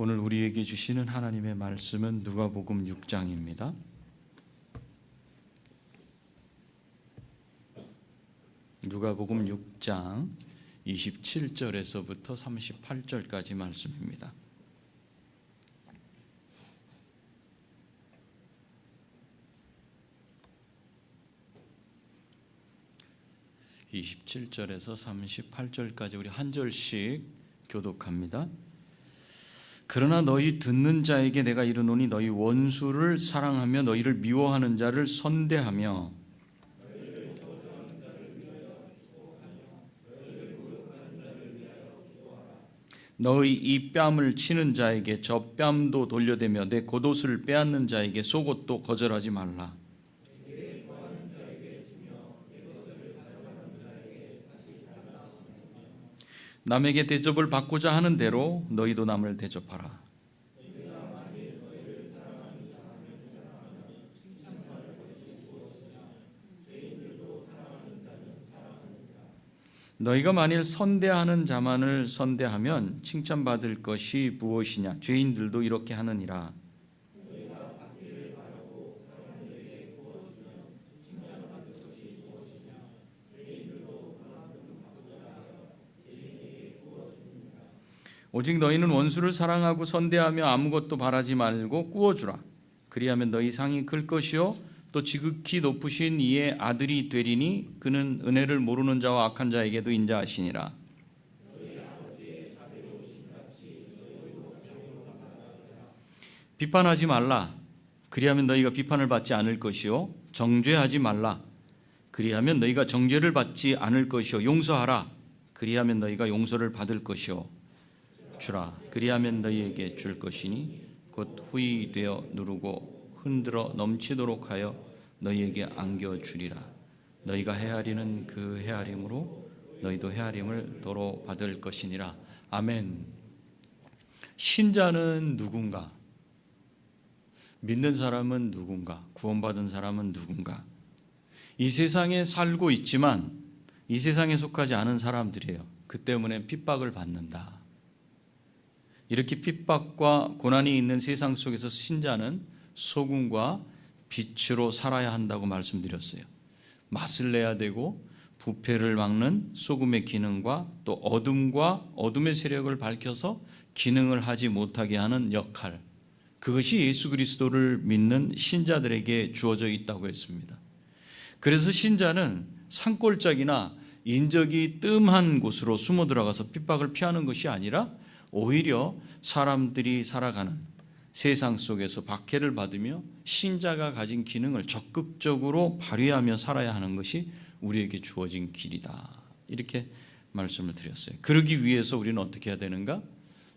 오늘 우리에게 주시는 하나님의 말씀은 누가복음 6장입니다. 누가복음 6장 27절에서부터 38절까지 말씀입니다. (27절에서 38절까지) 우리 한 절씩 교독합니다. 그러나 너희 듣는 자에게 내가 이르노니 너희 원수를 사랑하며 너희를 미워하는 자를 선대하며 너희 이 뺨을 치는 자에게 저 뺨도 돌려대며 내 겉옷을 빼앗는 자에게 속옷도 거절하지 말라. 남에게 대접을 받고자 하는 대로 너희도 남을 대접하라. 너희가 만일 선대하는 자만을 선대하면 칭찬받을 것이 무엇이냐? 죄인들도 이렇게 하느니라. 오직 너희는 원수를 사랑하고 선대하며 아무것도 바라지 말고 꾸어주라. 그리하면 너희 상이 클 것이요 또 지극히 높으신 이의 아들이 되리니 그는 은혜를 모르는 자와 악한 자에게도 인자하시니라. 비판하지 말라. 그리하면 너희가 비판을 받지 않을 것이요 정죄하지 말라. 그리하면 너희가 정죄를 받지 않을 것이요 용서하라. 그리하면 너희가 용서를 받을 것이요 주라. 그리하면 너희에게 줄 것이니 곧 후히 되어 누르고 흔들어 넘치도록 하여 너희에게 안겨주리라. 너희가 헤아리는 그 헤아림으로 너희도 헤아림을 도로 받을 것이니라. 아멘. 신자는 누군가? 믿는 사람은 누군가? 구원받은 사람은 누군가? 이 세상에 살고 있지만 이 세상에 속하지 않은 사람들이에요. 그 때문에 핍박을 받는다. 이렇게 핍박과 고난이 있는 세상 속에서 신자는 소금과 빛으로 살아야 한다고 말씀드렸어요. 맛을 내야 되고 부패를 막는 소금의 기능과 또 어둠과 어둠의 세력을 밝혀서 기능을 하지 못하게 하는 역할, 그것이 예수 그리스도를 믿는 신자들에게 주어져 있다고 했습니다. 그래서 신자는 산골짜기나 인적이 뜸한 곳으로 숨어 들어가서 핍박을 피하는 것이 아니라 오히려 사람들이 살아가는 세상 속에서 박해를 받으며 신자가 가진 기능을 적극적으로 발휘하며 살아야 하는 것이 우리에게 주어진 길이다. 이렇게 말씀을 드렸어요. 그러기 위해서 우리는 어떻게 해야 되는가?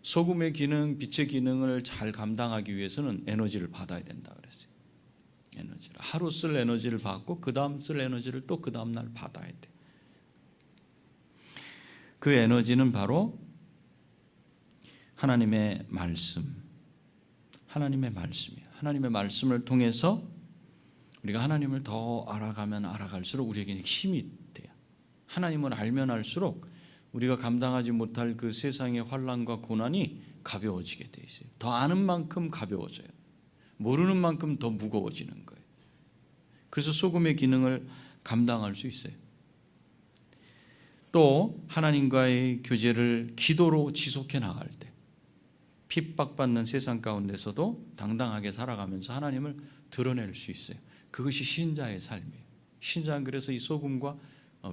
소금의 기능, 빛의 기능을 잘 감당하기 위해서는 에너지를 받아야 된다 그랬어요. 에너지를. 하루 쓸 에너지를 받고 그 다음 쓸 에너지를 또 그 다음 날 받아야 돼. 그 에너지는 바로 하나님의 말씀, 하나님의 말씀이에요. 하나님의 말씀을 통해서 우리가 하나님을 더 알아가면 알아갈수록 우리에게 힘이 돼요. 하나님을 알면 알수록 우리가 감당하지 못할 그 세상의 환난과 고난이 가벼워지게 돼 있어요. 더 아는 만큼 가벼워져요. 모르는 만큼 더 무거워지는 거예요. 그래서 소금의 기능을 감당할 수 있어요. 또 하나님과의 교제를 기도로 지속해 나갈 때 핍박받는 세상 가운데서도 당당하게 살아가면서 하나님을 드러낼 수 있어요. 그것이 신자의 삶이에요. 신자는 그래서 이 소금과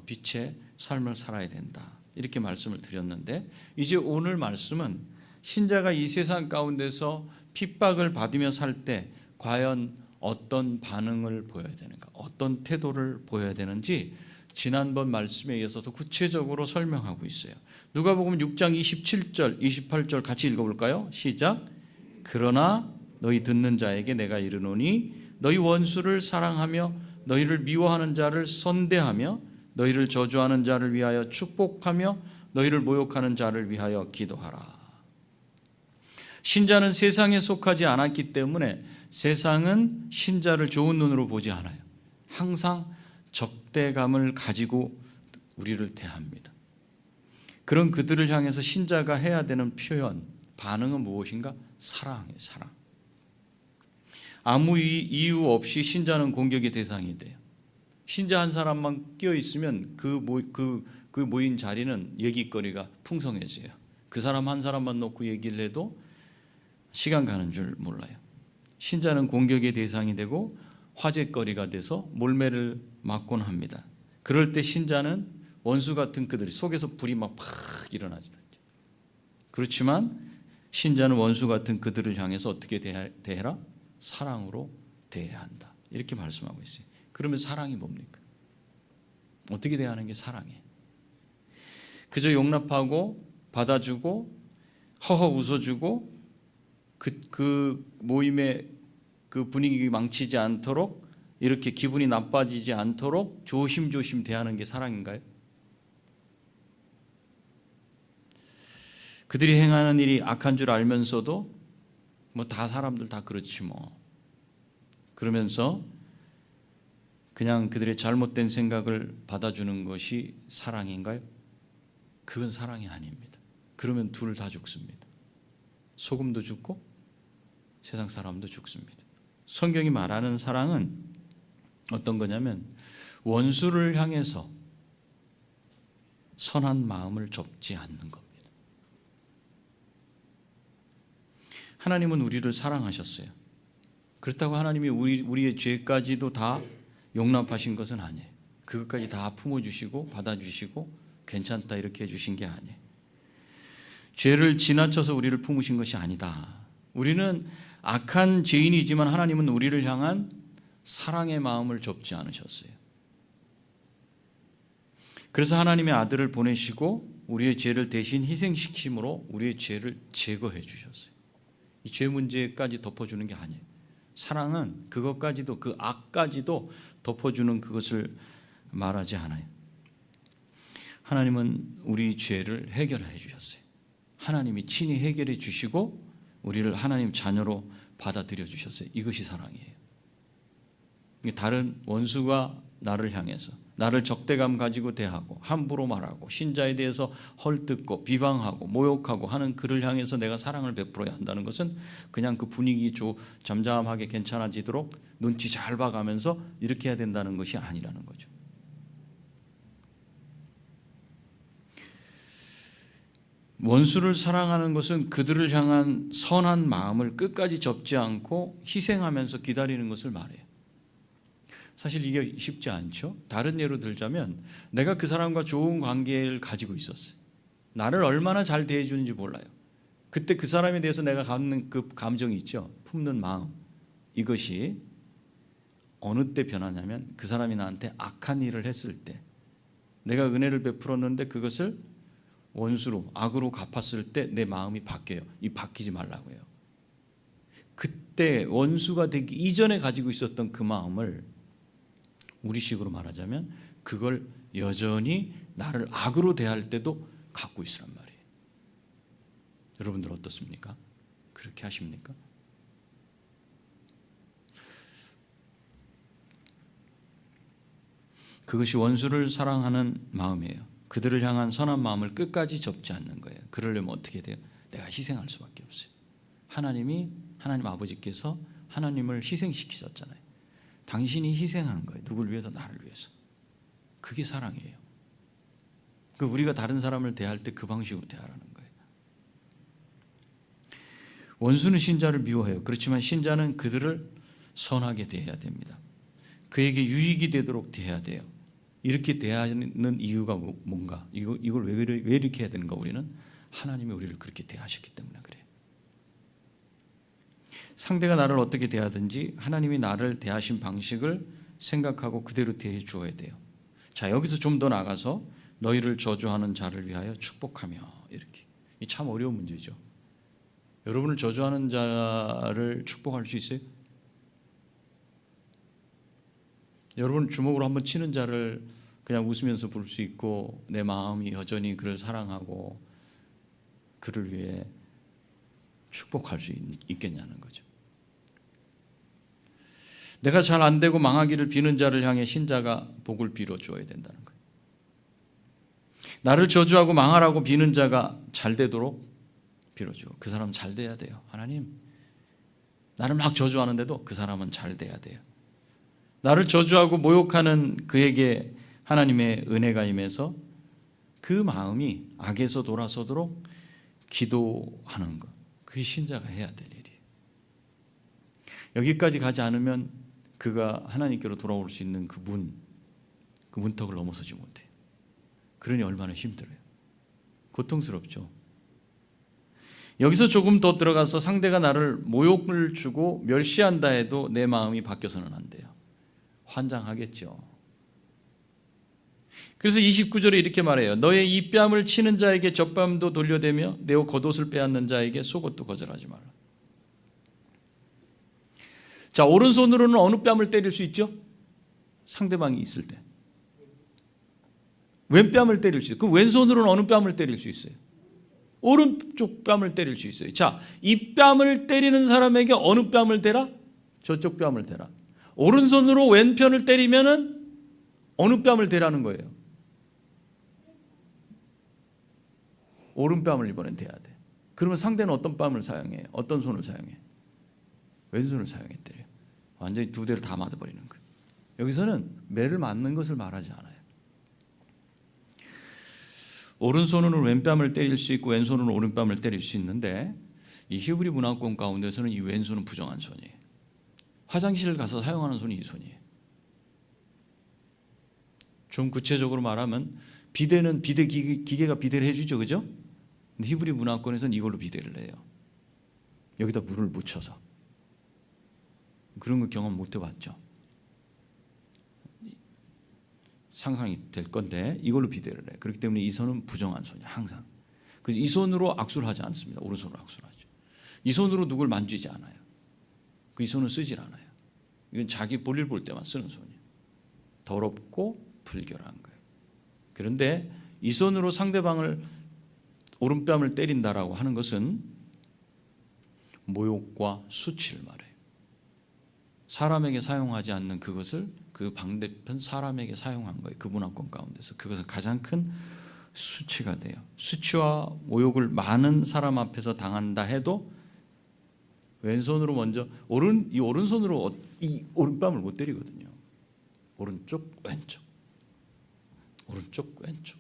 빛의 삶을 살아야 된다. 이렇게 말씀을 드렸는데 이제 오늘 말씀은 신자가 이 세상 가운데서 핍박을 받으며 살 때 과연 어떤 반응을 보여야 되는가, 어떤 태도를 보여야 되는지 지난번 말씀에 이어서 더 구체적으로 설명하고 있어요. 누가복음 6장 27절, 28절 같이 읽어볼까요? 시작. 그러나 너희 듣는 자에게 내가 이르노니 너희 원수를 사랑하며 너희를 미워하는 자를 선대하며 너희를 저주하는 자를 위하여 축복하며 너희를 모욕하는 자를 위하여 기도하라. 신자는 세상에 속하지 않았기 때문에 세상은 신자를 좋은 눈으로 보지 않아요. 항상 적대감을 가지고 우리를 대합니다. 그런 그들을 향해서 신자가 해야 되는 표현, 반응은 무엇인가? 사랑이에요. 사랑. 아무 이유 없이 신자는 공격의 대상이 돼요. 신자 한 사람만 끼어 있으면 그 모인 자리는 얘기거리가 풍성해져요. 그 사람 한 사람만 놓고 얘기를 해도 시간 가는 줄 몰라요. 신자는 공격의 대상이 되고 화제거리가 돼서 몰매를 맞곤 합니다. 그럴 때 신자는 원수 같은 그들이 속에서 불이 막 일어나죠. 그렇지만 신자는 원수 같은 그들을 향해서 어떻게 대해라? 사랑으로 대해야 한다. 이렇게 말씀하고 있어요. 그러면 사랑이 뭡니까? 어떻게 대하는 게 사랑이에요? 그저 용납하고 받아주고 허허 웃어주고 그 모임의 그 분위기 망치지 않도록 이렇게 기분이 나빠지지 않도록 조심조심 대하는 게 사랑인가요? 그들이 행하는 일이 악한 줄 알면서도 뭐 다 사람들 다 그렇지 뭐 그러면서 그냥 그들의 잘못된 생각을 받아주는 것이 사랑인가요? 그건 사랑이 아닙니다. 그러면 둘 다 죽습니다. 소금도 죽고 세상 사람도 죽습니다. 성경이 말하는 사랑은 어떤 거냐면 원수를 향해서 선한 마음을 접지 않는 겁니다. 하나님은 우리를 사랑하셨어요. 그렇다고 하나님이 우리의 죄까지도 다 용납하신 것은 아니에요. 그것까지 다 품어주시고 받아주시고 괜찮다 이렇게 해주신 게 아니에요. 죄를 지나쳐서 우리를 품으신 것이 아니다. 우리는 악한 죄인이지만 하나님은 우리를 향한 사랑의 마음을 접지 않으셨어요. 그래서 하나님의 아들을 보내시고 우리의 죄를 대신 희생시킴으로 우리의 죄를 제거해 주셨어요. 이 죄 문제까지 덮어주는 게 아니에요. 사랑은 그것까지도 그 악까지도 덮어주는 그것을 말하지 않아요. 하나님은 우리 죄를 해결해 주셨어요. 하나님이 친히 해결해 주시고 우리를 하나님 자녀로 받아들여 주셨어요. 이것이 사랑이에요. 다른 원수가 나를 향해서 나를 적대감 가지고 대하고 함부로 말하고 신자에 대해서 헐뜯고 비방하고 모욕하고 하는 그를 향해서 내가 사랑을 베풀어야 한다는 것은 그냥 그 분위기 잠잠하게 괜찮아지도록 눈치 잘 봐가면서 이렇게 해야 된다는 것이 아니라는 거죠. 원수를 사랑하는 것은 그들을 향한 선한 마음을 끝까지 접지 않고 희생하면서 기다리는 것을 말해요. 사실 이게 쉽지 않죠. 다른 예로 들자면 내가 그 사람과 좋은 관계를 가지고 있었어요. 나를 얼마나 잘 대해주는지 몰라요. 그때 그 사람에 대해서 내가 갖는 그 감정이 있죠. 품는 마음. 이것이 어느 때 변하냐면 그 사람이 나한테 악한 일을 했을 때 내가 은혜를 베풀었는데 그것을 원수로 악으로 갚았을 때 내 마음이 바뀌어요. 이 바뀌지 말라고요. 그때 원수가 되기 이전에 가지고 있었던 그 마음을 우리식으로 말하자면 그걸 여전히 나를 악으로 대할 때도 갖고 있으란 말이에요. 여러분들 어떻습니까? 그렇게 하십니까? 그것이 원수를 사랑하는 마음이에요. 그들을 향한 선한 마음을 끝까지 접지 않는 거예요. 그러려면 어떻게 돼요? 내가 희생할 수밖에 없어요. 하나님 아버지께서 하나님을 희생시키셨잖아요. 당신이 희생한 거예요. 누굴 위해서? 나를 위해서. 그게 사랑이에요. 우리가 다른 사람을 대할 때 그 방식으로 대하라는 거예요. 원수는 신자를 미워해요. 그렇지만 신자는 그들을 선하게 대해야 됩니다. 그에게 유익이 되도록 대해야 돼요. 이렇게 대하는 이유가 뭔가? 이걸 왜 이렇게 해야 되는가? 우리는 하나님이 우리를 그렇게 대하셨기 때문에 그래요. 상대가 나를 어떻게 대하든지 하나님이 나를 대하신 방식을 생각하고 그대로 대해 주어야 돼요. 자, 여기서 좀 더 나가서 너희를 저주하는 자를 위하여 축복하며 이렇게. 이 참 어려운 문제죠. 여러분을 저주하는 자를 축복할 수 있어요? 여러분 주먹으로 한번 치는 자를 그냥 웃으면서 볼 수 있고 내 마음이 여전히 그를 사랑하고 그를 위해 축복할 수 있겠냐는 거죠. 내가 잘 안 되고 망하기를 비는 자를 향해 신자가 복을 빌어 주어야 된다는 거예요. 나를 저주하고 망하라고 비는 자가 잘 되도록 빌어주고 그 사람 잘 돼야 돼요. 하나님, 나를 막 저주하는데도 그 사람은 잘 돼야 돼요. 나를 저주하고 모욕하는 그에게 하나님의 은혜가 임해서 그 마음이 악에서 돌아서도록 기도하는 것, 그게 신자가 해야 될 일이에요. 여기까지 가지 않으면 그가 하나님께로 돌아올 수 있는 그 문턱을 넘어서지 못해요. 그러니 얼마나 힘들어요. 고통스럽죠. 여기서 조금 더 들어가서 상대가 나를 모욕을 주고 멸시한다 해도 내 마음이 바뀌어서는 안 돼요. 환장하겠죠. 그래서 29절에 이렇게 말해요. 너의 이 뺨을 치는 자에게 젖뺨도 돌려대며 내 겉옷을 빼앗는 자에게 속옷도 거절하지 말라. 자, 오른손으로는 어느 뺨을 때릴 수 있죠? 상대방이 있을 때. 왼뺨을 때릴 수 있어요. 그 왼손으로는 어느 뺨을 때릴 수 있어요? 오른쪽 뺨을 때릴 수 있어요. 자, 이 뺨을 때리는 사람에게 어느 뺨을 대라? 저쪽 뺨을 대라. 오른손으로 왼편을 때리면은 어느 뺨을 대라는 거예요? 오른뺨을 이번엔 대야 돼. 그러면 상대는 어떤 뺨을 사용해? 어떤 손을 사용해? 왼손을 사용해 때려. 완전히 두 대를 다 맞아버리는 거예요. 여기서는 매를 맞는 것을 말하지 않아요. 오른손으로 왼뺨을 때릴 수 있고 왼손으로 오른뺨을 때릴 수 있는데 이 히브리 문화권 가운데서는 이 왼손은 부정한 손이에요. 화장실을 가서 사용하는 손이 이 손이에요. 좀 구체적으로 말하면 비데는 비데 기계가 비데를 해주죠, 그죠? 근데 히브리 문화권에서는 이걸로 비데를 해요. 여기다 물을 묻혀서. 그런 거 경험 못 해봤죠? 상상이 될 건데 이걸로 비대를 해요. 그렇기 때문에 이 손은 부정한 손이에요. 항상. 그래서 이 손으로 악수를 하지 않습니다. 오른손으로 악수를 하죠. 이 손으로 누굴 만지지 않아요. 이 손을 쓰질 않아요. 이건 자기 볼일 볼 때만 쓰는 손이에요. 더럽고 불결한 거예요. 그런데 이 손으로 상대방을 오른뺨을 때린다라고 하는 것은 모욕과 수치를 말해요. 사람에게 사용하지 않는 그것을 그 반대편 사람에게 사용한 거예요. 그 문화권 가운데서. 그것은 가장 큰 수치가 돼요. 수치와 모욕을 많은 사람 앞에서 당한다 해도 왼손으로 먼저 이 오른손으로 이 오른뺨을 못 때리거든요. 오른쪽 왼쪽 오른쪽 왼쪽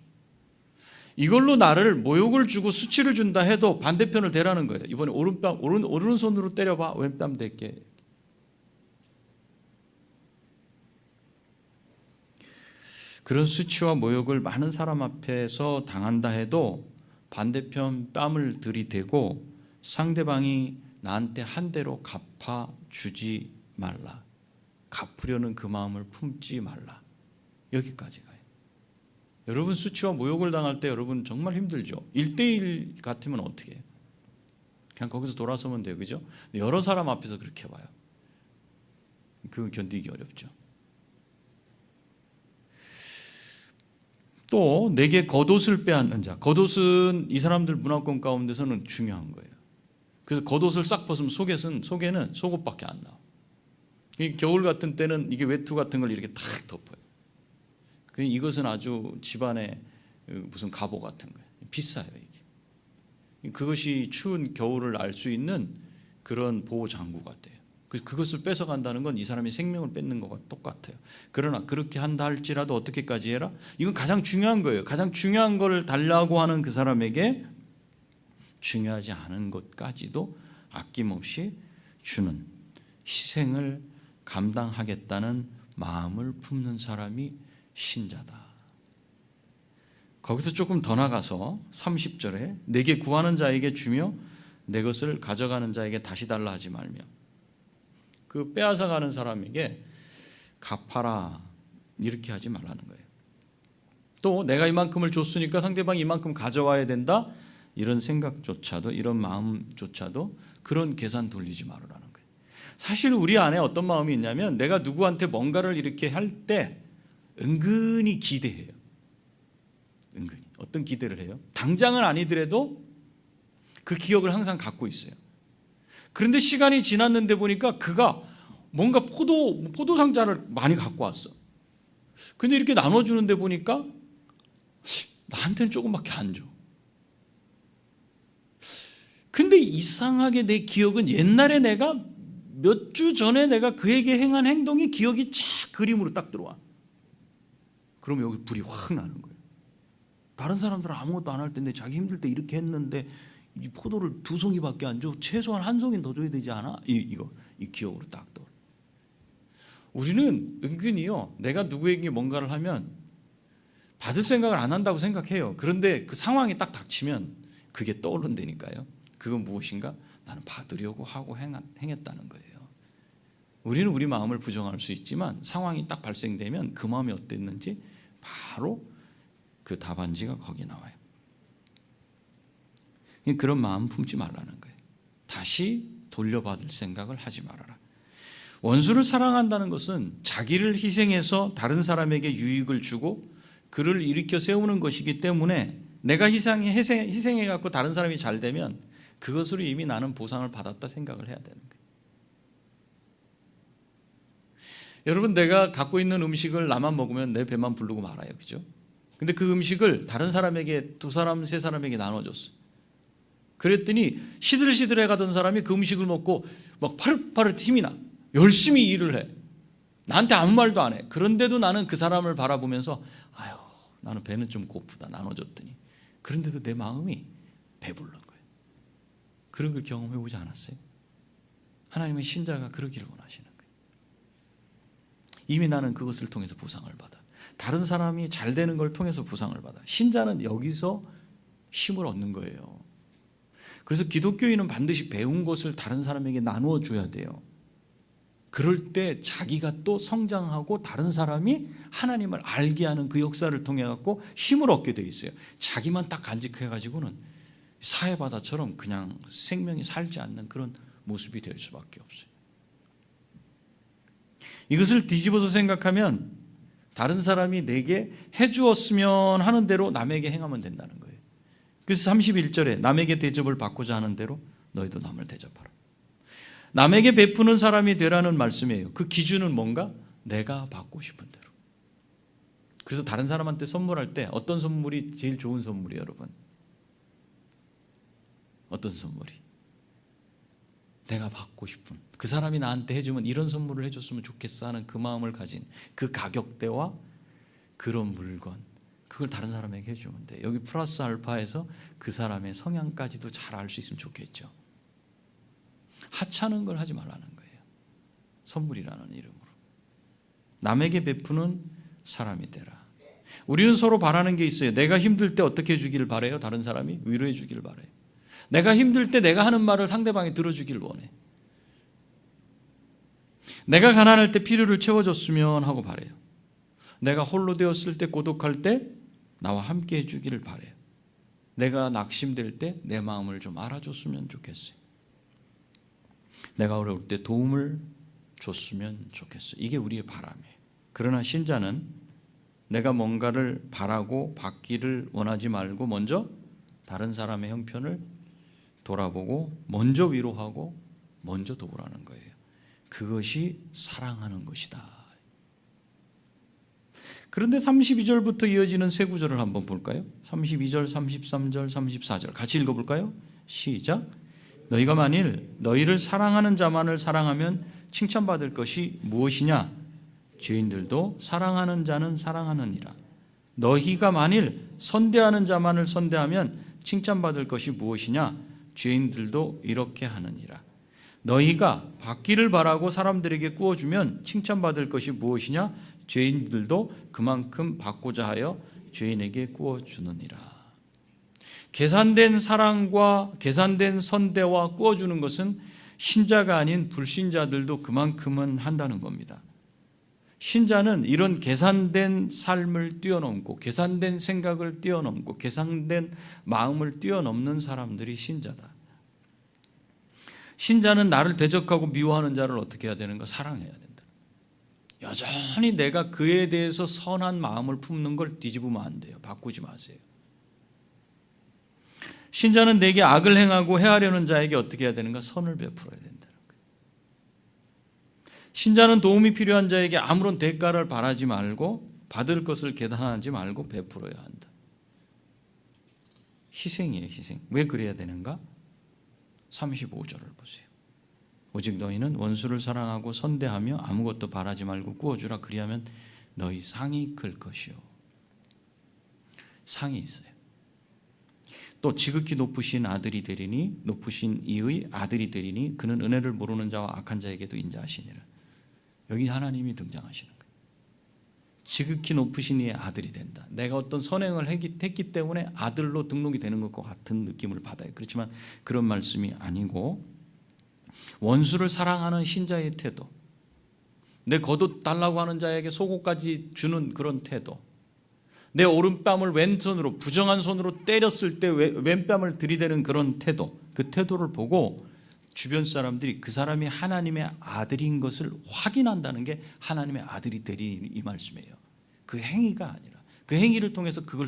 이걸로 나를 모욕을 주고 수치를 준다 해도 반대편을 대라는 거예요. 이번에 오른손으로 때려봐. 왼뺨 댈게. 그런 수치와 모욕을 많은 사람 앞에서 당한다 해도 반대편 뺨을 들이대고 상대방이 나한테 한 대로 갚아주지 말라. 갚으려는 그 마음을 품지 말라. 여기까지 가요. 여러분 수치와 모욕을 당할 때 여러분 정말 힘들죠. 1대1 같으면 어떻게 해요? 그냥 거기서 돌아서면 돼요. 그죠? 여러 사람 앞에서 그렇게 봐요. 그거 견디기 어렵죠. 또 내게 겉옷을 빼앗는 자. 겉옷은 이 사람들 문화권 가운데서는 중요한 거예요. 그래서 겉옷을 싹 벗으면 속에는 속옷밖에 안 나와. 겨울 같은 때는 이게 외투 같은 걸 이렇게 탁 덮어요. 이것은 아주 집안의 무슨 갑오 같은 거예요. 비싸요 이게. 그것이 추운 겨울을 알 수 있는 그런 보호 장구 같아요. 그것을 뺏어간다는 건 이 사람이 생명을 뺏는 것과 똑같아요. 그러나 그렇게 한다 할지라도 어떻게까지 해라? 이건 가장 중요한 거예요. 가장 중요한 걸 달라고 하는 그 사람에게 중요하지 않은 것까지도 아낌없이 주는 희생을 감당하겠다는 마음을 품는 사람이 신자다. 거기서 조금 더 나가서 30절에 내게 구하는 자에게 주며 내 것을 가져가는 자에게 다시 달라 하지 말며 그 빼앗아가는 사람에게 갚아라 이렇게 하지 말라는 거예요. 또 내가 이만큼을 줬으니까 상대방이 이만큼 가져와야 된다 이런 생각조차도 이런 마음조차도 그런 계산 돌리지 말으라는 거예요. 사실 우리 안에 어떤 마음이 있냐면 내가 누구한테 뭔가를 이렇게 할 때 은근히 기대해요. 은근히 어떤 기대를 해요? 당장은 아니더라도 그 기억을 항상 갖고 있어요. 그런데 시간이 지났는데 보니까 그가 뭔가 포도 상자를 많이 갖고 왔어. 근데 이렇게 나눠주는데 보니까 나한테는 조금밖에 안 줘. 이상하게 내 기억은 옛날에 내가 몇 주 전에 내가 그에게 행한 행동이 기억이 쫙 그림으로 딱 들어와. 그러면 여기 불이 확 나는 거예요. 다른 사람들은 아무것도 안 할 텐데 자기 힘들 때 이렇게 했는데 이 포도를 2송이밖에 안 줘. 최소한 1송이는 더 줘야 되지 않아? 이 기억으로 딱 떠. 우리는 은근히요, 내가 누구에게 뭔가를 하면 받을 생각을 안 한다고 생각해요. 그런데 그 상황이 딱 닥치면 그게 떠오른다니까요. 그건 무엇인가? 나는 받으려고 하고 행했다는 거예요. 우리는 우리 마음을 부정할 수 있지만 상황이 딱 발생되면 그 마음이 어땠는지 바로 그 답안지가 거기 나와요. 그런 마음 품지 말라는 거예요. 다시 돌려받을 생각을 하지 말아라. 원수를 사랑한다는 것은 자기를 희생해서 다른 사람에게 유익을 주고 그를 일으켜 세우는 것이기 때문에 내가 희생해갖고 다른 사람이 잘 되면 그것으로 이미 나는 보상을 받았다 생각을 해야 되는 거예요. 여러분, 내가 갖고 있는 음식을 나만 먹으면 내 배만 부르고 말아요. 그죠? 근데 그 음식을 다른 사람에게 2사람, 3사람에게 나눠줬어. 그랬더니 시들시들해 가던 사람이 그 음식을 먹고 막 파릇파릇 힘이 나. 열심히 일을 해. 나한테 아무 말도 안 해. 그런데도 나는 그 사람을 바라보면서 아유, 나는 배는 좀 고프다. 나눠줬더니. 그런데도 내 마음이 배부른 거예요. 그런 걸 경험해 보지 않았어요? 하나님의 신자가 그러기를 원하시는 거예요. 이미 나는 그것을 통해서 보상을 받아. 다른 사람이 잘 되는 걸 통해서 보상을 받아. 신자는 여기서 힘을 얻는 거예요. 그래서 기독교인은 반드시 배운 것을 다른 사람에게 나누어 줘야 돼요. 그럴 때 자기가 또 성장하고 다른 사람이 하나님을 알게 하는 그 역사를 통해 갖고 힘을 얻게 돼 있어요. 자기만 딱 간직해 가지고는 사해바다처럼 그냥 생명이 살지 않는 그런 모습이 될 수밖에 없어요. 이것을 뒤집어서 생각하면 다른 사람이 내게 해주었으면 하는 대로 남에게 행하면 된다는 거예요. 그래서 31절에 남에게 대접을 받고자 하는 대로 너희도 남을 대접하라. 남에게 베푸는 사람이 되라는 말씀이에요. 그 기준은 뭔가? 내가 받고 싶은 대로. 그래서 다른 사람한테 선물할 때 어떤 선물이 제일 좋은 선물이에요, 여러분? 어떤 선물이? 내가 받고 싶은, 그 사람이 나한테 해주면 이런 선물을 해줬으면 좋겠어 하는 그 마음을 가진 그 가격대와 그런 물건, 그걸 다른 사람에게 해주면 돼. 여기 플러스 알파에서 그 사람의 성향까지도 잘 알 수 있으면 좋겠죠. 하찮은 걸 하지 말라는 거예요. 선물이라는 이름으로. 남에게 베푸는 사람이 되라. 우리는 서로 바라는 게 있어요. 내가 힘들 때 어떻게 해주기를 바라요? 다른 사람이 위로해 주기를 바라요. 내가 힘들 때 내가 하는 말을 상대방이 들어주기를 원해. 내가 가난할 때 필요를 채워줬으면 하고 바라요. 내가 홀로 되었을 때, 고독할 때 나와 함께 해주기를 바라요. 내가 낙심될 때 내 마음을 좀 알아줬으면 좋겠어요. 내가 어려울 때 도움을 줬으면 좋겠어요. 이게 우리의 바람이에요. 그러나 신자는 내가 뭔가를 바라고 받기를 원하지 말고 먼저 다른 사람의 형편을 돌아보고 먼저 위로하고 먼저 도우라는 거예요. 그것이 사랑하는 것이다. 그런데 32절부터 이어지는 세 구절을 한번 볼까요? 32절, 33절, 34절 같이 읽어볼까요? 시작. 너희가 만일 너희를 사랑하는 자만을 사랑하면 칭찬받을 것이 무엇이냐? 죄인들도 사랑하는 자는 사랑하느니라. 너희가 만일 선대하는 자만을 선대하면 칭찬받을 것이 무엇이냐? 죄인들도 이렇게 하느니라. 너희가 받기를 바라고 사람들에게 구워주면 칭찬받을 것이 무엇이냐? 죄인들도 그만큼 받고자 하여 죄인에게 구워주느니라. 계산된 사랑과 계산된 선대와 구워주는 것은 신자가 아닌 불신자들도 그만큼은 한다는 겁니다. 신자는 이런 계산된 삶을 뛰어넘고 계산된 생각을 뛰어넘고 계산된 마음을 뛰어넘는 사람들이 신자다. 신자는 나를 대적하고 미워하는 자를 어떻게 해야 되는가? 사랑해야 된다. 여전히 내가 그에 대해서 선한 마음을 품는 걸 뒤집으면 안 돼요. 바꾸지 마세요. 신자는 내게 악을 행하고 해하려는 자에게 어떻게 해야 되는가? 선을 베풀어야 된다는 거예요. 신자는 도움이 필요한 자에게 아무런 대가를 바라지 말고 받을 것을 계산하지 말고 베풀어야 한다. 희생이에요, 희생. 왜 그래야 되는가? 35절을 보세요. 오직 너희는 원수를 사랑하고 선대하며 아무것도 바라지 말고 꾸어주라. 그리하면 너희 상이 클 것이요. 상이 있어요. 또 지극히 높으신 아들이 되리니, 높으신 이의 아들이 되리니 그는 은혜를 모르는 자와 악한 자에게도 인자하시니라. 여기 하나님이 등장하시는 거예요. 지극히 높으신 이의 아들이 된다. 내가 어떤 선행을 했기 때문에 아들로 등록이 되는 것과 같은 느낌을 받아요. 그렇지만 그런 말씀이 아니고, 원수를 사랑하는 신자의 태도, 내 겉옷 달라고 하는 자에게 속옷까지 주는 그런 태도, 내 오른뺨을 왼손으로, 부정한 손으로 때렸을 때 왼뺨을 들이대는 그런 태도, 그 태도를 보고 주변 사람들이 그 사람이 하나님의 아들인 것을 확인한다는 게 하나님의 아들이 되리, 이 말씀이에요. 그 행위가 아니라, 그 행위를 통해서 그걸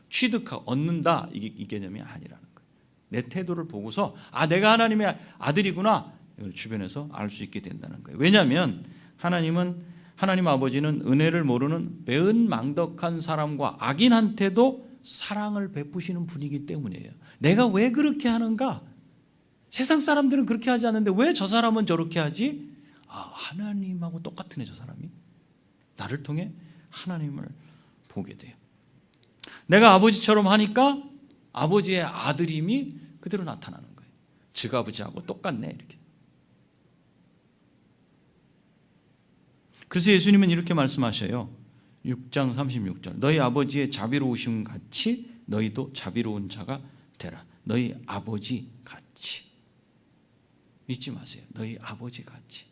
취득하고 얻는다, 이 개념이 아니라는 거예요. 내 태도를 보고서 내가 하나님의 아들이구나, 이걸 주변에서 알 수 있게 된다는 거예요. 왜냐하면 하나님 아버지는 은혜를 모르는 배은망덕한 사람과 악인한테도 사랑을 베푸시는 분이기 때문이에요. 내가 왜 그렇게 하는가? 세상 사람들은 그렇게 하지 않는데 왜 저 사람은 저렇게 하지? 하나님하고 똑같으네, 저 사람이. 나를 통해 하나님을 보게 돼요. 내가 아버지처럼 하니까 아버지의 아들임이 그대로 나타나는 거예요. 즉 아버지하고 똑같네, 이렇게. 그래서 예수님은 이렇게 말씀하셔요. 6장 36절. 너희 아버지의 자비로우심 같이 너희도 자비로운 자가 되라. 너희 아버지 같이. 잊지 마세요. 너희 아버지 같이.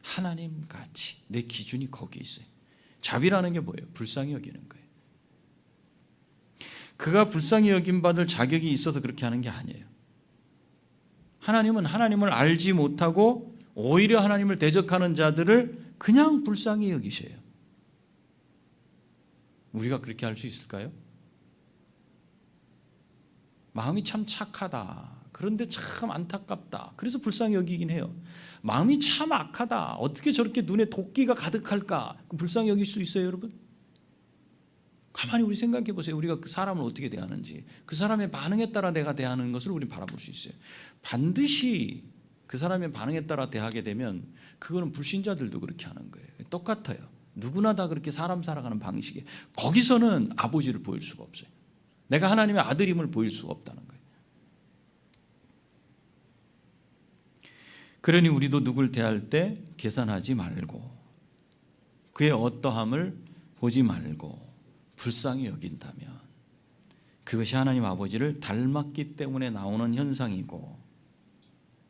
하나님 같이. 내 기준이 거기에 있어요. 자비라는 게 뭐예요? 불쌍히 여기는 거예요. 그가 불쌍히 여김받을 자격이 있어서 그렇게 하는 게 아니에요. 하나님은 하나님을 알지 못하고 오히려 하나님을 대적하는 자들을 그냥 불쌍히 여기셔요. 우리가 그렇게 할 수 있을까요? 마음이 참 착하다. 그런데 참 안타깝다. 그래서 불쌍히 여기긴 해요. 마음이 참 악하다. 어떻게 저렇게 눈에 도끼가 가득할까? 불쌍히 여길 수 있어요, 여러분? 가만히 우리 생각해 보세요. 우리가 그 사람을 어떻게 대하는지, 그 사람의 반응에 따라 내가 대하는 것을 우리는 바라볼 수 있어요. 반드시 그 사람의 반응에 따라 대하게 되면 그거는 불신자들도 그렇게 하는 거예요. 똑같아요. 누구나 다 그렇게 사람 살아가는 방식이에요. 거기서는 아버지를 보일 수가 없어요. 내가 하나님의 아들임을 보일 수가 없다는 거예요. 그러니 우리도 누굴 대할 때 계산하지 말고, 그의 어떠함을 보지 말고 불쌍히 여긴다면 그것이 하나님 아버지를 닮았기 때문에 나오는 현상이고,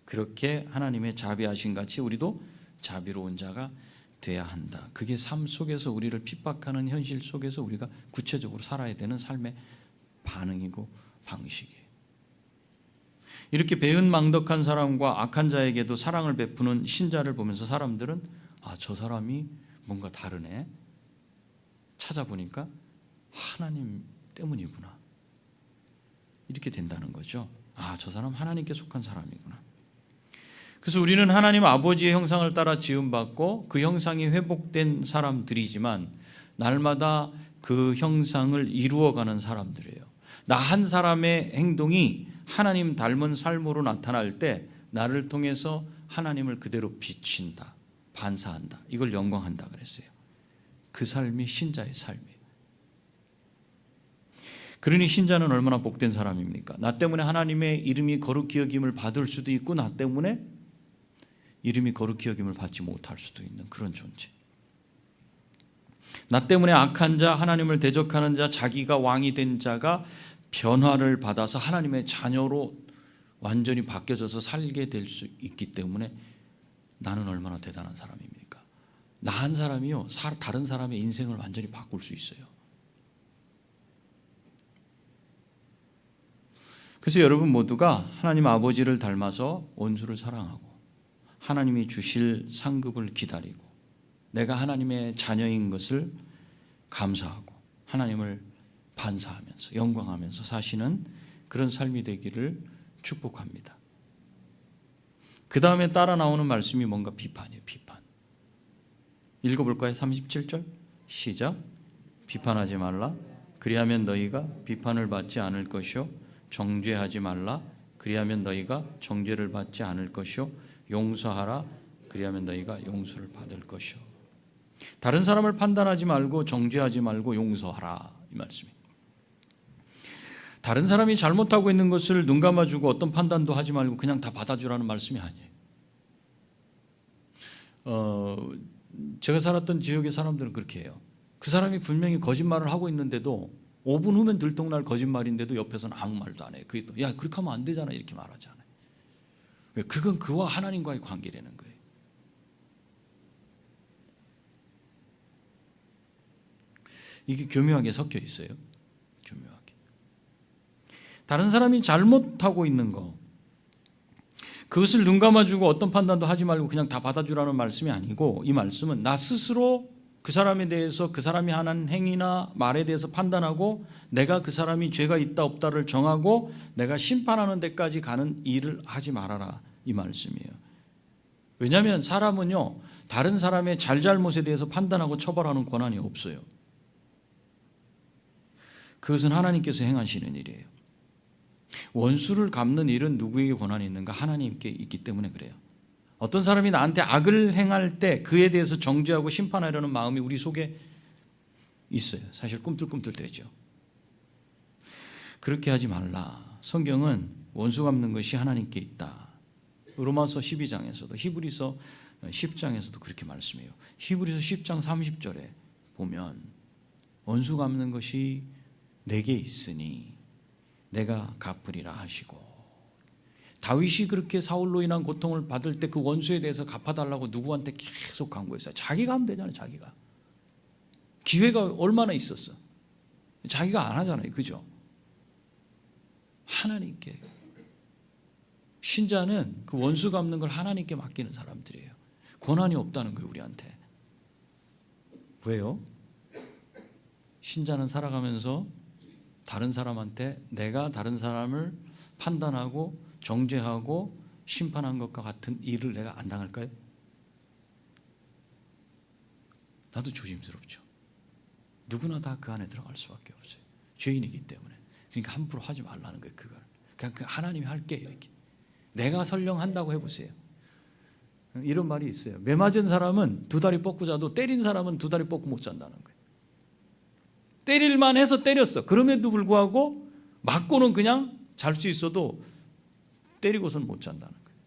그렇게 하나님의 자비하신 같이 우리도 자비로운 자가 돼야 한다. 그게 삶 속에서 우리를 핍박하는 현실 속에서 우리가 구체적으로 살아야 되는 삶의 반응이고 방식이에요. 이렇게 배은망덕한 사람과 악한 자에게도 사랑을 베푸는 신자를 보면서 사람들은 저 사람이 뭔가 다르네. 찾아보니까 하나님 때문이구나. 이렇게 된다는 거죠. 저 사람 하나님께 속한 사람이구나. 그래서 우리는 하나님 아버지의 형상을 따라 지음받고 그 형상이 회복된 사람들이지만 날마다 그 형상을 이루어가는 사람들이에요. 나 한 사람의 행동이 하나님 닮은 삶으로 나타날 때 나를 통해서 하나님을 그대로 비친다, 반사한다. 이걸 영광한다 그랬어요. 그 삶이 신자의 삶이에요. 그러니 신자는 얼마나 복된 사람입니까? 나 때문에 하나님의 이름이 거룩히 여김을 받을 수도 있고, 나 때문에 이름이 거룩히 여김을 받지 못할 수도 있는 그런 존재. 나 때문에 악한 자, 하나님을 대적하는 자, 자기가 왕이 된 자가 변화를 받아서 하나님의 자녀로 완전히 바뀌어져서 살게 될 수 있기 때문에 나는 얼마나 대단한 사람입니까? 나 한 사람이요, 다른 사람의 인생을 완전히 바꿀 수 있어요. 그래서 여러분 모두가 하나님 아버지를 닮아서 원수를 사랑하고 하나님이 주실 상급을 기다리고 내가 하나님의 자녀인 것을 감사하고 하나님을 반사하면서 영광하면서 사시는 그런 삶이 되기를 축복합니다. 그 다음에 따라 나오는 말씀이 뭔가 비판이에요. 비판. 읽어볼까요? 37절 시작. 비판하지 말라. 그리하면 너희가 비판을 받지 않을 것이요 정죄하지 말라. 그리하면 너희가 정죄를 받지 않을 것이요 용서하라. 그리하면 너희가 용서를 받을 것이요. 다른 사람을 판단하지 말고 정죄하지 말고 용서하라, 이 말씀입니다. 다른 사람이 잘못하고 있는 것을 눈 감아주고 어떤 판단도 하지 말고 그냥 다 받아주라는 말씀이 아니에요. 제가 살았던 지역의 사람들은 그렇게 해요. 그 사람이 분명히 거짓말을 하고 있는데도 5분 후면 들통날 거짓말인데도 옆에서는 아무 말도 안 해요. 그게 또, 야, 그렇게 하면 안 되잖아, 이렇게 말하잖아요. 그건 그와 하나님과의 관계라는 거예요. 이게 교묘하게 섞여 있어요. 교묘하게. 다른 사람이 잘못하고 있는 거, 그것을 눈 감아주고 어떤 판단도 하지 말고 그냥 다 받아주라는 말씀이 아니고, 이 말씀은 나 스스로 그 사람에 대해서 그 사람이 하는 행위나 말에 대해서 판단하고 내가 그 사람이 죄가 있다 없다를 정하고 내가 심판하는 데까지 가는 일을 하지 말아라, 이 말씀이에요. 왜냐하면 사람은요, 다른 사람의 잘잘못에 대해서 판단하고 처벌하는 권한이 없어요. 그것은 하나님께서 행하시는 일이에요. 원수를 갚는 일은 누구에게 권한이 있는가? 하나님께 있기 때문에 그래요. 어떤 사람이 나한테 악을 행할 때 그에 대해서 정죄하고 심판하려는 마음이 우리 속에 있어요. 사실 꿈틀꿈틀대죠. 그렇게 하지 말라. 성경은 원수 갚는 것이 하나님께 있다. 로마서 12장에서도 히브리서 10장에서도 그렇게 말씀해요. 히브리서 10장 30절에 보면 원수 갚는 것이 내게 있으니 내가 갚으리라 하시고, 다윗이 그렇게 사울로 인한 고통을 받을 때 그 원수에 대해서 갚아달라고 누구한테 계속 간구했어요. 자기가 하면 되잖아요. 자기가 기회가 얼마나 있었어. 자기가 안 하잖아요. 그죠? 하나님께. 신자는 그 원수 갚는 걸 하나님께 맡기는 사람들이에요. 권한이 없다는 거예요, 우리한테. 왜요? 신자는 살아가면서 다른 사람한테 내가 다른 사람을 판단하고 정죄하고 심판한 것과 같은 일을 내가 안 당할까요? 나도 조심스럽죠. 누구나 다 그 안에 들어갈 수밖에 없어요. 죄인이기 때문에. 그러니까 함부로 하지 말라는 거예요. 그걸 그냥 그 하나님이 할게, 이렇게. 내가 설령 한다고 해보세요. 이런 말이 있어요. 매 맞은 사람은 두 다리 뻗고 자도 때린 사람은 두 다리 뻗고 못 잔다는 거예요. 때릴만 해서 때렸어. 그럼에도 불구하고 맞고는 그냥 잘 수 있어도 때리고서는 못 잔다는 거예요.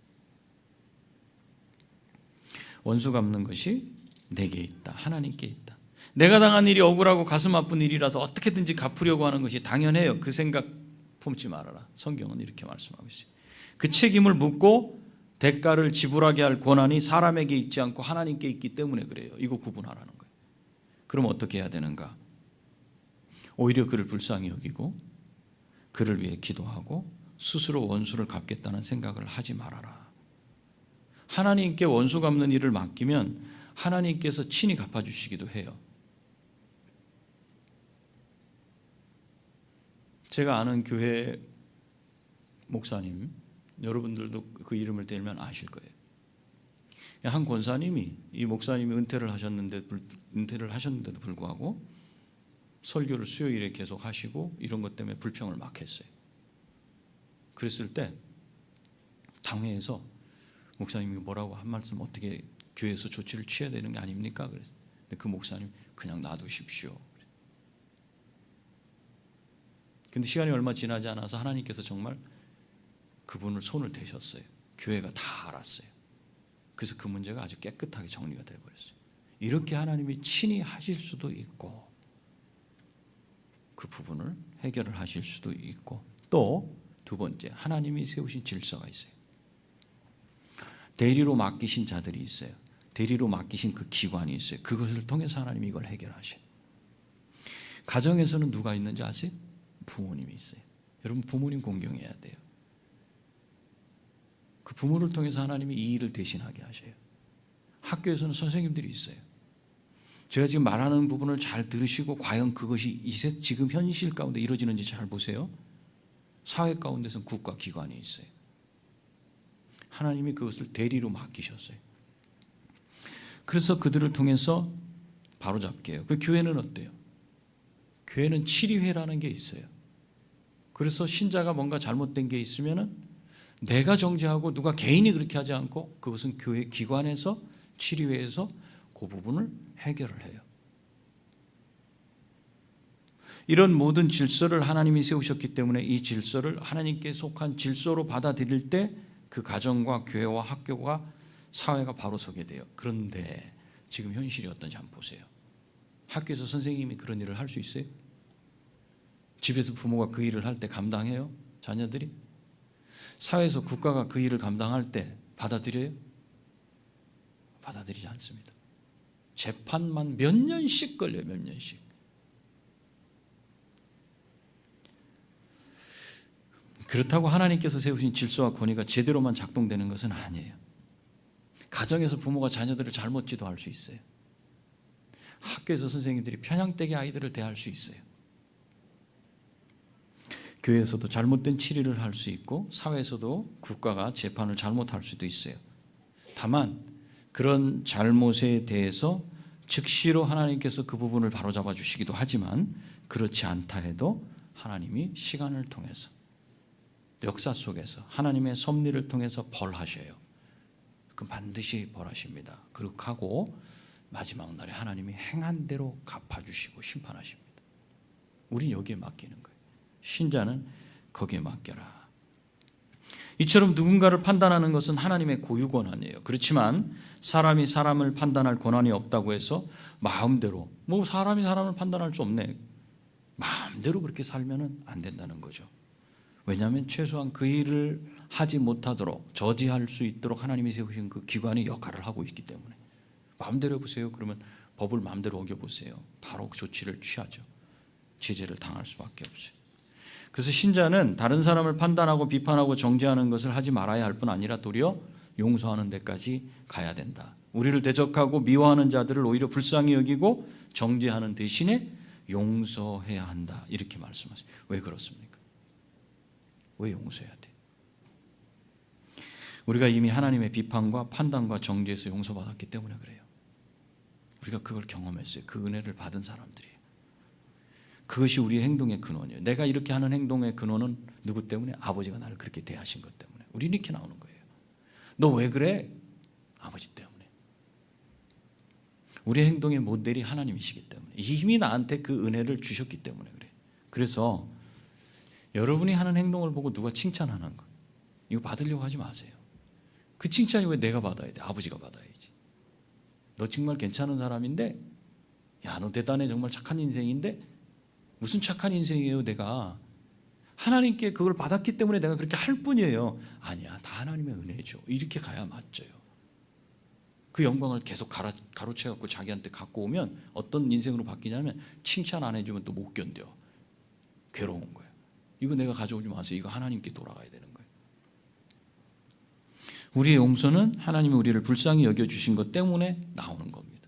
원수 갚는 것이 내게 있다. 하나님께 있다. 내가 당한 일이 억울하고 가슴 아픈 일이라서 어떻게든지 갚으려고 하는 것이 당연해요. 그 생각 품지 말아라. 성경은 이렇게 말씀하고 있어요. 그 책임을 묻고 대가를 지불하게 할 권한이 사람에게 있지 않고 하나님께 있기 때문에 그래요. 이거 구분하라는 거예요. 그럼 어떻게 해야 되는가? 오히려 그를 불쌍히 여기고 그를 위해 기도하고 스스로 원수를 갚겠다는 생각을 하지 말아라. 하나님께 원수 갚는 일을 맡기면 하나님께서 친히 갚아주시기도 해요. 제가 아는 교회 목사님, 여러분들도 그 이름을 대면 아실 거예요. 한 권사님이, 이 목사님이 은퇴를 하셨는데도 불구하고 설교를 수요일에 계속 하시고 이런 것 때문에 불평을 막 했어요. 그랬을 때 당회에서 목사님이 뭐라고 한 말씀, 어떻게 교회에서 조치를 취해야 되는 게 아닙니까? 그래서 근데 그 목사님 그냥 놔두십시오. 근데 시간이 얼마 지나지 않아서 하나님께서 정말 그분을 손을 대셨어요. 교회가 다 알았어요. 그래서 그 문제가 아주 깨끗하게 정리가 되어버렸어요. 이렇게 하나님이 친히 하실 수도 있고 그 부분을 해결을 하실 수도 있고, 또 두 번째, 하나님이 세우신 질서가 있어요. 대리로 맡기신 자들이 있어요. 대리로 맡기신 그 기관이 있어요. 그것을 통해서 하나님이 이걸 해결하셔요. 가정에서는 누가 있는지 아세요? 부모님이 있어요. 여러분, 부모님 공경해야 돼요. 그 부모를 통해서 하나님이 이 일을 대신하게 하셔요. 학교에서는 선생님들이 있어요. 제가 지금 말하는 부분을 잘 들으시고 과연 그것이 지금 현실 가운데 이루어지는지 잘 보세요. 사회 가운데서는 국가 기관이 있어요. 하나님이 그것을 대리로 맡기셨어요. 그래서 그들을 통해서 바로잡게 해요. 그 교회는 어때요? 교회는 치리회라는 게 있어요. 그래서 신자가 뭔가 잘못된 게 있으면은 내가 정죄하고 누가 개인이 그렇게 하지 않고 그것은 교회 기관에서 치료회에서 그 부분을 해결을 해요. 이런 모든 질서를 하나님이 세우셨기 때문에 이 질서를 하나님께 속한 질서로 받아들일 때 그 가정과 교회와 학교가 사회가 바로 서게 돼요. 그런데 지금 현실이 어떤지 한번 보세요. 학교에서 선생님이 그런 일을 할 수 있어요? 집에서 부모가 그 일을 할 때 감당해요? 자녀들이? 사회에서 국가가 그 일을 감당할 때 받아들여요? 받아들이지 않습니다. 재판만 몇 년씩 걸려요. 몇 년씩. 그렇다고 하나님께서 세우신 질서와 권위가 제대로만 작동되는 것은 아니에요. 가정에서 부모가 자녀들을 잘못 지도할 수 있어요. 학교에서 선생님들이 편향되게 아이들을 대할 수 있어요. 교회에서도 잘못된 치리를 할 수 있고 사회에서도 국가가 재판을 잘못할 수도 있어요. 다만 그런 잘못에 대해서 즉시로 하나님께서 그 부분을 바로잡아 주시기도 하지만 그렇지 않다 해도 하나님이 시간을 통해서 역사 속에서 하나님의 섭리를 통해서 벌하셔요. 그럼 반드시 벌하십니다. 그렇게 하고 마지막 날에 하나님이 행한 대로 갚아주시고 심판하십니다. 우린 여기에 맡기는 거예요. 신자는 거기에 맡겨라. 이처럼 누군가를 판단하는 것은 하나님의 고유 권한이에요. 그렇지만 사람이 사람을 판단할 권한이 없다고 해서 마음대로 사람이 사람을 판단할 수 없네. 마음대로 그렇게 살면 안 된다는 거죠. 왜냐하면 최소한 그 일을 하지 못하도록 저지할 수 있도록 하나님이 세우신 그 기관이 역할을 하고 있기 때문에 마음대로 해보세요. 그러면 법을 마음대로 어겨보세요. 바로 그 조치를 취하죠. 제재를 당할 수밖에 없어요. 그래서 신자는 다른 사람을 판단하고 비판하고 정죄하는 것을 하지 말아야 할 뿐 아니라 도리어 용서하는 데까지 가야 된다. 우리를 대적하고 미워하는 자들을 오히려 불쌍히 여기고 정죄하는 대신에 용서해야 한다. 이렇게 말씀하세요. 왜 그렇습니까? 왜 용서해야 돼? 우리가 이미 하나님의 비판과 판단과 정죄에서 용서받았기 때문에 그래요. 우리가 그걸 경험했어요. 그 은혜를 받은 사람들이에요. 그것이 우리의 행동의 근원이에요. 내가 이렇게 하는 행동의 근원은 누구 때문에? 아버지가 나를 그렇게 대하신 것 때문에. 우리는 이렇게 나오는 거예요. 너 왜 그래? 아버지 때문에. 우리의 행동의 모델이 하나님이시기 때문에. 이미 나한테 그 은혜를 주셨기 때문에 그래요. 그래서 여러분이 하는 행동을 보고 누가 칭찬하는 거 이거 받으려고 하지 마세요. 그 칭찬이 왜 내가 받아야 돼? 아버지가 받아야지. 너 정말 괜찮은 사람인데 야, 너 대단해. 정말 착한 인생인데 무슨 착한 인생이에요 내가. 하나님께 그걸 받았기 때문에 내가 그렇게 할 뿐이에요. 아니야, 다 하나님의 은혜죠. 이렇게 가야 맞죠요. 그 영광을 계속 가로채갖고 자기한테 갖고 오면 어떤 인생으로 바뀌냐면 칭찬 안 해주면 또 못 견뎌. 괴로운 거예요. 이거 내가 가져오지 마세요. 이거 하나님께 돌아가야 되는 거예요. 우리의 용서는 하나님이 우리를 불쌍히 여겨주신 것 때문에 나오는 겁니다.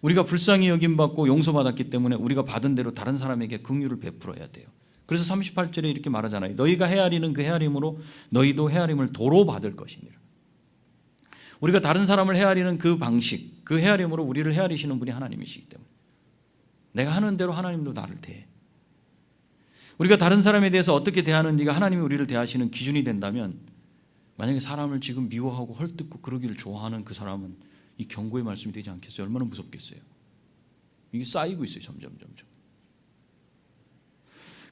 우리가 불쌍히 여김받고 용서받았기 때문에 우리가 받은 대로 다른 사람에게 긍휼을 베풀어야 돼요. 그래서 38절에 이렇게 말하잖아요. 너희가 헤아리는 그 헤아림으로 너희도 헤아림을 도로 받을 것이니라. 우리가 다른 사람을 헤아리는 그 방식, 그 헤아림으로 우리를 헤아리시는 분이 하나님이시기 때문에 내가 하는 대로 하나님도 나를 대해. 우리가 다른 사람에 대해서 어떻게 대하는지가 하나님이 우리를 대하시는 기준이 된다면 만약에 사람을 지금 미워하고 헐뜯고 그러기를 좋아하는 그 사람은 이 경고의 말씀이 되지 않겠어요? 얼마나 무섭겠어요? 이게 쌓이고 있어요. 점점.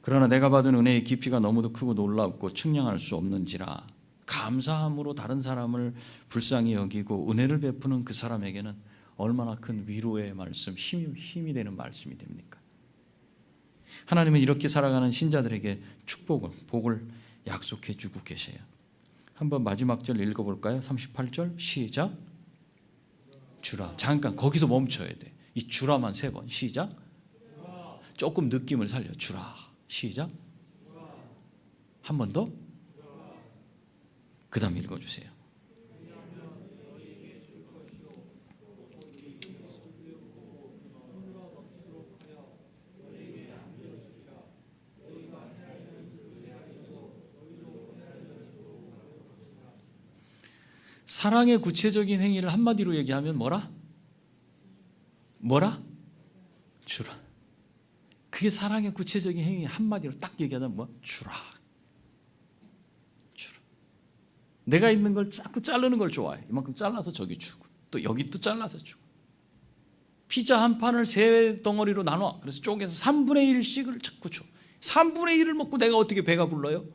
그러나 내가 받은 은혜의 깊이가 너무도 크고 놀랍고 측량할 수 없는지라 감사함으로 다른 사람을 불쌍히 여기고 은혜를 베푸는 그 사람에게는 얼마나 큰 위로의 말씀, 힘이 되는 말씀이 됩니까? 하나님은 이렇게 살아가는 신자들에게 축복을, 복을 약속해 주고 계세요. 한번 마지막 절 읽어볼까요? 38절 시작. 주라. 잠깐 거기서 멈춰야 돼. 이 주라만 3번 시작. 조금 느낌을 살려. 주라. 시작. 한 번 더. 그 다음 읽어주세요. 사랑의 구체적인 행위를 한마디로 얘기하면 뭐라? 주라. 그게 사랑의 구체적인 행위 한마디로 딱 얘기하자면 뭐? 주라. 내가 있는 걸 자꾸 자르는 걸 좋아해. 이만큼 잘라서 저기 주고 또 여기 또 잘라서 주고. 피자 한 판을 세 덩어리로 나눠. 그래서 쪼개서 3분의 1씩을 자꾸 줘. 3분의 1을 먹고 내가 어떻게 배가 불러요?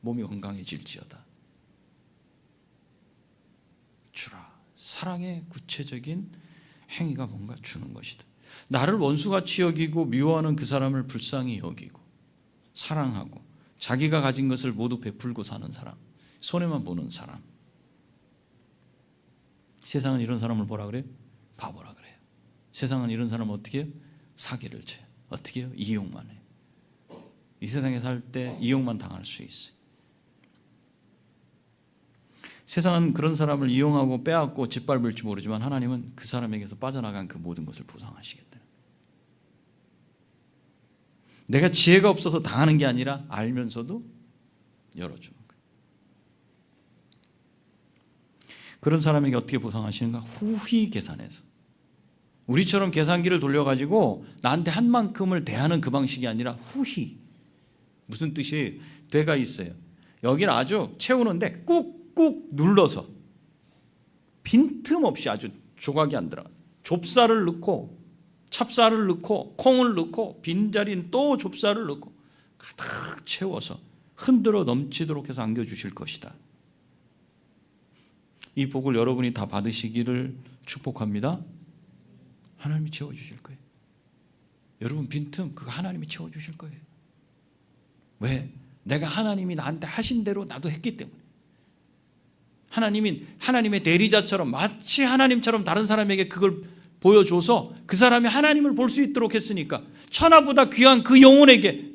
몸이 건강해질지어다. 주라. 사랑의 구체적인 행위가 뭔가 주는 것이다. 나를 원수같이 여기고 미워하는 그 사람을 불쌍히 여기고 사랑하고 자기가 가진 것을 모두 베풀고 사는 사람, 손해만 보는 사람. 세상은 이런 사람을 뭐라 그래요? 바보라 그래요. 세상은 이런 사람을 어떻게 해요? 사기를 쳐요. 어떻게 해요? 이용만 해요. 이 세상에 살 때 이용만 당할 수 있어요. 세상은 그런 사람을 이용하고 빼앗고 짓밟을지 모르지만 하나님은 그 사람에게서 빠져나간 그 모든 것을 보상하시겠다. 내가 지혜가 없어서 당하는 게 아니라 알면서도 열어주는 거예요. 그런 사람에게 어떻게 보상하시는가? 후히 계산해서. 우리처럼 계산기를 돌려가지고 나한테 한 만큼을 대하는 그 방식이 아니라 후히. 무슨 뜻이? 되가 있어요. 여기는 아주 채우는데 꾹꾹 눌러서 빈틈없이 아주 조각이 안 들어가. 좁쌀을 넣고 찹쌀을 넣고 콩을 넣고 빈자리는 또 좁쌀을 넣고 가득 채워서 흔들어 넘치도록 해서 안겨주실 것이다. 이 복을 여러분이 다 받으시기를 축복합니다. 하나님이 채워주실 거예요. 여러분 빈틈 그거 하나님이 채워주실 거예요. 왜? 내가 하나님이 나한테 하신 대로 나도 했기 때문에. 하나님이 하나님의 대리자처럼 마치 하나님처럼 다른 사람에게 그걸 보여줘서 그 사람이 하나님을 볼 수 있도록 했으니까 천하보다 귀한 그 영혼에게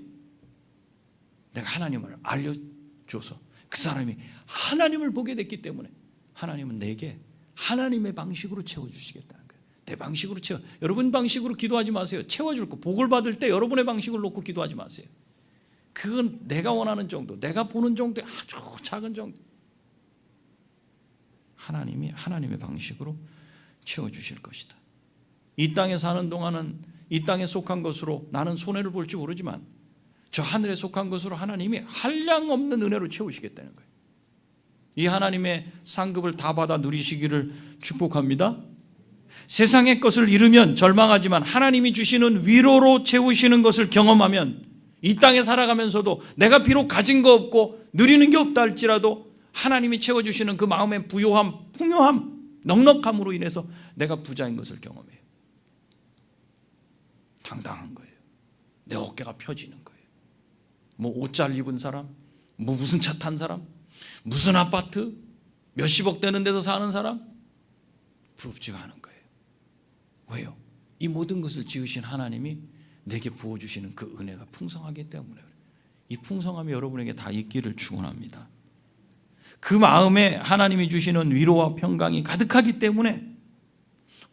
내가 하나님을 알려줘서 그 사람이 하나님을 보게 됐기 때문에 하나님은 내게 하나님의 방식으로 채워주시겠다는 거예요. 내 방식으로 채워. 여러분 방식으로 기도하지 마세요. 채워줄 거. 복을 받을 때 여러분의 방식을 놓고 기도하지 마세요. 그건 내가 원하는 정도, 내가 보는 정도의 아주 작은 정도. 하나님이 하나님의 방식으로 채워주실 것이다. 이 땅에 사는 동안은 이 땅에 속한 것으로 나는 손해를 볼지 모르지만 저 하늘에 속한 것으로 하나님이 한량없는 은혜로 채우시겠다는 거예요. 이 하나님의 상급을 다 받아 누리시기를 축복합니다. 세상의 것을 잃으면 절망하지만 하나님이 주시는 위로로 채우시는 것을 경험하면 이 땅에 살아가면서도 내가 비록 가진 거 없고 누리는 게 없다 할지라도 하나님이 채워주시는 그 마음의 부요함, 풍요함, 넉넉함으로 인해서 내가 부자인 것을 경험해요. 당당한 거예요. 내 어깨가 펴지는 거예요. 뭐 옷 잘 입은 사람, 뭐 무슨 차 탄 사람, 무슨 아파트, 몇십억 되는 데서 사는 사람 부럽지가 않은 거예요. 왜요? 이 모든 것을 지으신 하나님이 내게 부어주시는 그 은혜가 풍성하기 때문에 그래요. 이 풍성함이 여러분에게 다 있기를 축원합니다. 그 마음에 하나님이 주시는 위로와 평강이 가득하기 때문에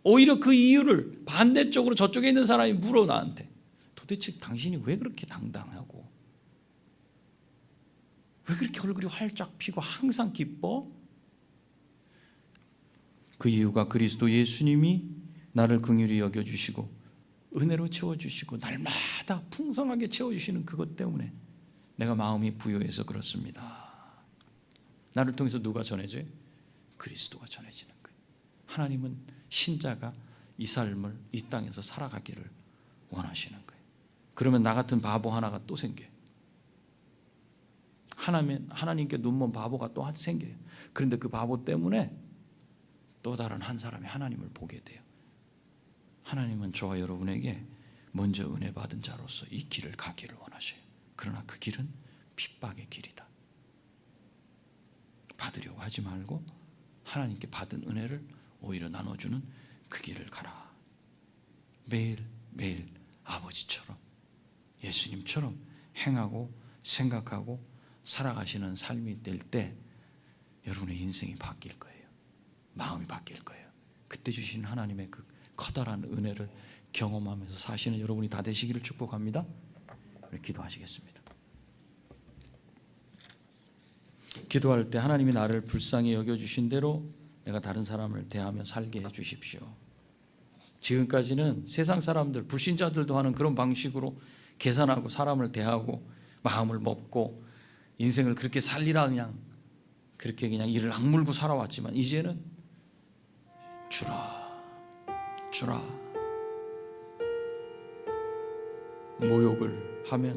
오히려 그 이유를 반대쪽으로 저쪽에 있는 사람이 물어 나한테 도대체 당신이 왜 그렇게 당당하고 왜 그렇게 얼굴이 활짝 피고 항상 기뻐? 그 이유가 그리스도 예수님이 나를 긍휼히 여겨주시고 은혜로 채워주시고 날마다 풍성하게 채워주시는 그것 때문에 내가 마음이 부요해서 그렇습니다. 나를 통해서 누가 전해져요? 그리스도가 전해지는 거예요. 하나님은 신자가 이 삶을 이 땅에서 살아가기를 원하시는 거예요. 그러면 나 같은 바보 하나가 또 생겨요. 하나님께 눈먼 바보가 또 생겨요. 그런데 그 바보 때문에 또 다른 한 사람이 하나님을 보게 돼요. 하나님은 저와 여러분에게 먼저 은혜 받은 자로서 이 길을 가기를 원하셔요. 그러나 그 길은 핍박의 길이다. 받으려고 하지 말고 하나님께 받은 은혜를 오히려 나눠주는 그 길을 가라. 매일매일 아버지처럼 예수님처럼 행하고 생각하고 살아가시는 삶이 될 때 여러분의 인생이 바뀔 거예요. 마음이 바뀔 거예요. 그때 주신 하나님의 그 커다란 은혜를 경험하면서 사시는 여러분이 다 되시기를 축복합니다. 우리 기도하시겠습니다. 기도할 때 하나님이 나를 불쌍히 여겨주신 대로 내가 다른 사람을 대하며 살게 해주십시오. 지금까지는 세상 사람들, 불신자들도 하는 그런 방식으로 계산하고 사람을 대하고 마음을 먹고 인생을 그렇게 살리라 그냥 그렇게 그냥 이를 악물고 살아왔지만 이제는 주라, 주라. 모욕을 하면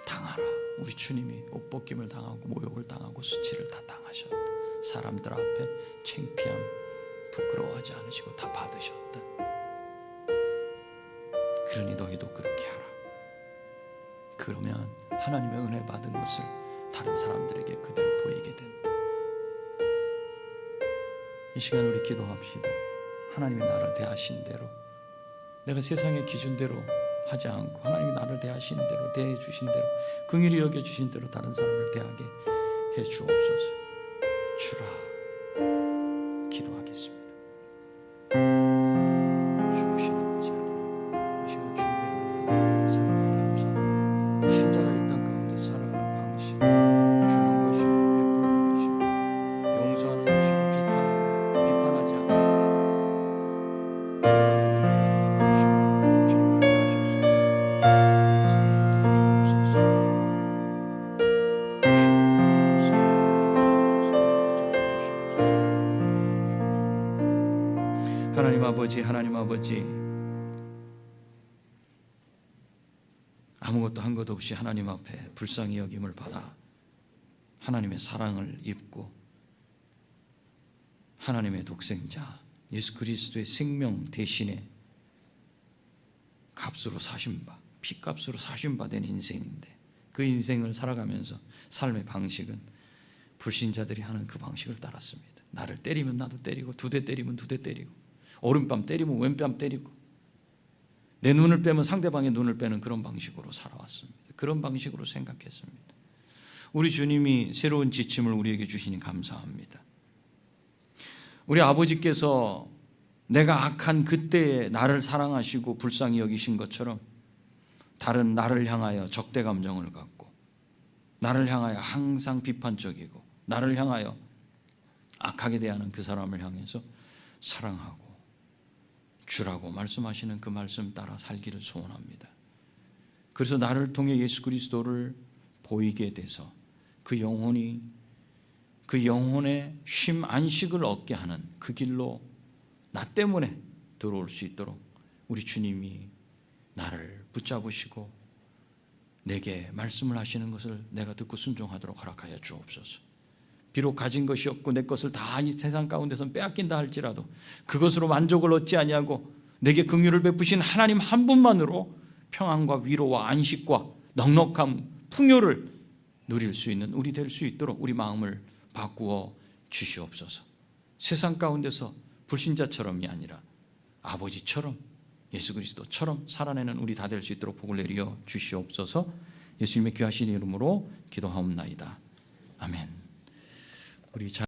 당하라. 우리 주님이 옷벗김을 당하고 모욕을 당하고 수치를 다 당하셨다. 사람들 앞에 창피함, 부끄러워하지 않으시고 다 받으셨다. 그러니 너희도 그렇게 하라. 그러면 하나님의 은혜 받은 것을 다른 사람들에게 그대로 보이게 된다. 이 시간 우리 기도합시다. 하나님이 나를 대하신 대로, 내가 세상의 기준대로 하지 않고 하나님이 나를 대하신 대로, 대해 주신 대로, 긍휼히 여겨 주신 대로 다른 사람을 대하게 해 주옵소서. 주라. 기도하겠습니다. 주신 아버지 하나님, 이 시간 주님의 은혜, 사랑에 감사합니다. 신자가 이 땅 가운데 살아가는 방식, 주는 것이고 베푸는 것이고 용서하는 것이고 비판하지 않고 내가 받은 은혜를 나누는 것이고 주님을 하셨소. 이 인생을 붙들어 주옵소서. 하나님 아버지, 하나님 아버지, 아무것도 한 것 없이 하나님 앞에 불쌍히 여김을 받아 하나님의 사랑을 입고 하나님의 독생자 예수 그리스도의 생명 대신에 값으로 사신 바, 피값으로 사신 바 된 인생인데, 그 인생을 살아가면서 삶의 방식은 불신자들이 하는 그 방식을 따랐습니다. 나를 때리면 나도 때리고, 두 대 때리면 두 대 때리고, 오른뺨 때리면 왼뺨 때리고, 내 눈을 빼면 상대방의 눈을 빼는 그런 방식으로 살아왔습니다. 그런 방식으로 생각했습니다. 우리 주님이 새로운 지침을 우리에게 주시니 감사합니다. 우리 아버지께서 내가 악한 그때에 나를 사랑하시고 불쌍히 여기신 것처럼 다른 나를 향하여 적대 감정을 갖고, 나를 향하여 항상 비판적이고, 나를 향하여 악하게 대하는 그 사람을 향해서 사랑하고 주라고 말씀하시는 그 말씀 따라 살기를 소원합니다. 그래서 나를 통해 예수 그리스도를 보이게 돼서 그 영혼의 쉼 안식을 얻게 하는 그 길로 나 때문에 들어올 수 있도록 우리 주님이 나를 붙잡으시고 내게 말씀을 하시는 것을 내가 듣고 순종하도록 허락하여 주옵소서. 비록 가진 것이 없고 내 것을 다 이 세상 가운데서 빼앗긴다 할지라도 그것으로 만족을 얻지 아니하고 내게 긍휼을 베푸신 하나님 한 분만으로 평안과 위로와 안식과 넉넉함, 풍요를 누릴 수 있는 우리 될 수 있도록 우리 마음을 바꾸어 주시옵소서. 세상 가운데서 불신자처럼이 아니라 아버지처럼, 예수 그리스도처럼 살아내는 우리 다 될 수 있도록 복을 내려 주시옵소서. 예수님의 귀하신 이름으로 기도하옵나이다. 아멘. 우리